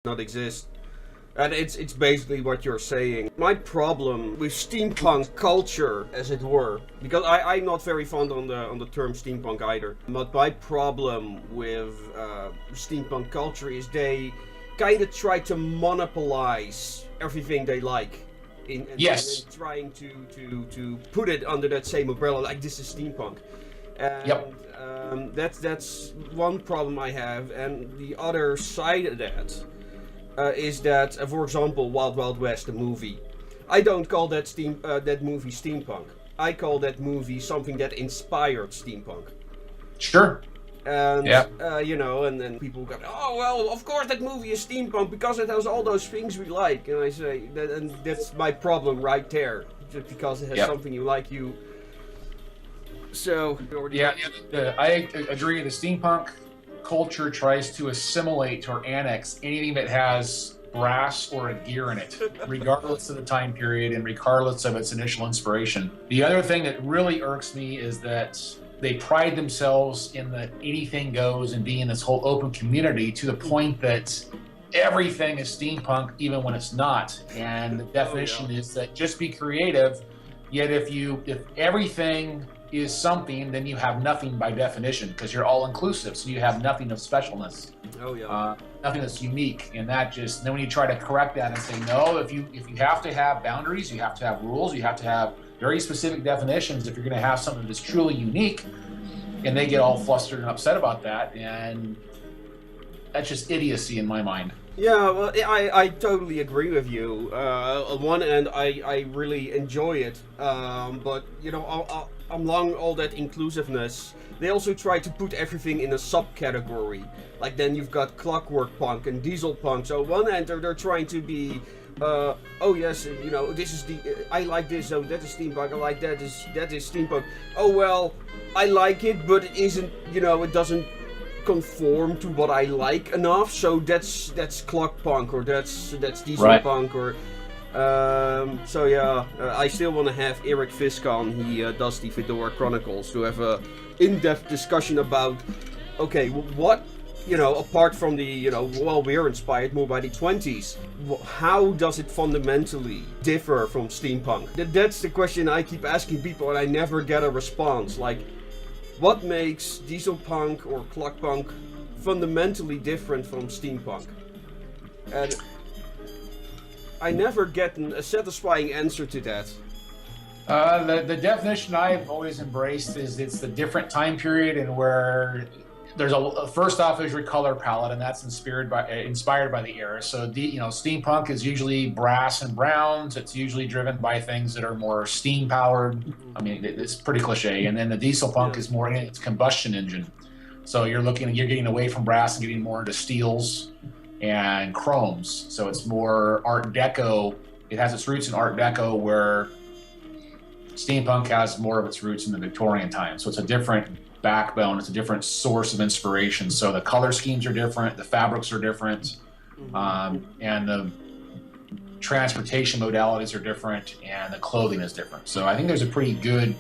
not exist. And it's basically what you're saying. My problem with steampunk culture, as it were, because I'm not very fond on the term steampunk either. But my problem with steampunk culture is they kind of try to monopolize everything they like. Yes. In trying to put it under that same umbrella, like this is steampunk. And Yep. That's one problem I have, and the other side of that is that, for example, Wild Wild West, the movie. I don't call that movie steampunk. I call that movie something that inspired steampunk. Sure. And Yeah. and then people go, oh well, of course that movie is steampunk because it has all those things we like. And I say and that's my problem right there. Just because it has something you like, you. So. Yeah. I agree. The steampunk culture tries to assimilate or annex anything that has brass or a gear in it, regardless of the time period and regardless of its initial inspiration. The other thing that really irks me is that they pride themselves in the anything goes and being this whole open community to the point that everything is steampunk even when it's not. And the definition is that just be creative, yet if everything is something, then you have nothing by definition because you're all inclusive, so you have nothing of specialness. Nothing that's unique, and then when you try to correct that and say no, if you have to have boundaries, you have to have rules, you have to have very specific definitions if you're going to have something that's truly unique, and they get all flustered and upset about that, and that's just idiocy in my mind. Yeah, well, I totally agree with you. On one end, I really enjoy it, but along all that inclusiveness, they also try to put everything in a subcategory. Like then you've got clockwork punk and diesel punk. So on one end they're trying to be, oh yes, this is I like this, so that is steampunk. I like that is steampunk. Oh well, I like it, but it isn't. It doesn't conform to what I like enough. So that's clock punk or that's diesel punk or. I still want to have Eric Fisk on. He does the Fedora Chronicles to have a in-depth discussion about, okay, what, apart from the, we're inspired more by the 20s, how does it fundamentally differ from steampunk? That's the question I keep asking people and I never get a response. Like, what makes diesel punk or clock punk fundamentally different from steampunk? And I never get a satisfying answer to that. The definition I've always embraced is it's the different time period and where there's first off is your color palette, and that's inspired by the era. So steampunk is usually brass and browns. It's usually driven by things that are more steam powered. I mean, it's pretty cliche. And then the diesel punk is more in its combustion engine. So you're getting away from brass and getting more into steels and chromes. So it's more Art Deco. It has its roots in Art Deco, where steampunk has more of its roots in the Victorian time. So it's a different backbone. It's a different source of inspiration. So the color schemes are different, the fabrics are different, and the transportation modalities are different, and the clothing is different. So I think there's a pretty good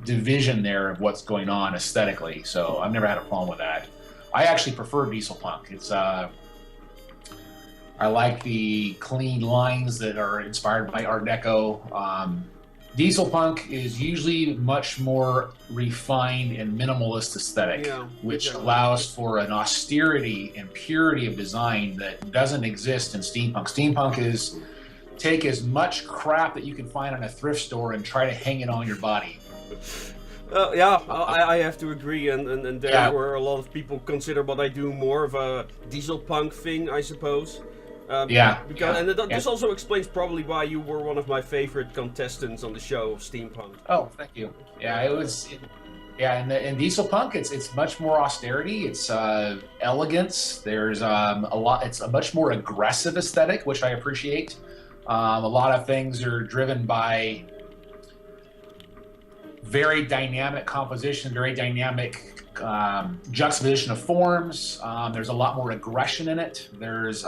division there of what's going on aesthetically. So I've never had a problem with that. I actually prefer diesel punk. It's I like the clean lines that are inspired by Art Deco. Diesel punk is usually much more refined and minimalist aesthetic, which allows for an austerity and purity of design that doesn't exist in steampunk. Steampunk is take as much crap that you can find in a thrift store and try to hang it on your body. I have to agree, and there where a lot of people consider what I do more of a diesel punk thing, I suppose. This also explains probably why you were one of my favorite contestants on the show of steampunk. Oh, thank you. Yeah, in diesel punk, it's much more austerity. It's elegance. There's a lot. It's a much more aggressive aesthetic, which I appreciate. A lot of things are driven by very dynamic composition, very dynamic juxtaposition of forms. There's a lot more aggression in it. There's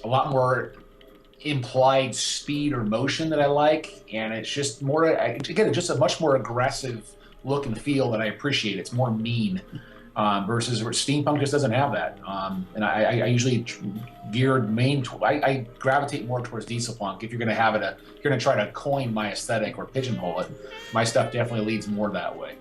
a lot more implied speed or motion that I like, and it's just more, again, just a much more aggressive look and feel that I appreciate. It's more mean. versus where steampunk just doesn't have that. And I usually geared I gravitate more towards diesel punk. If you're going to have it, you're going to try to coin my aesthetic or pigeonhole it. My stuff definitely leads more that way.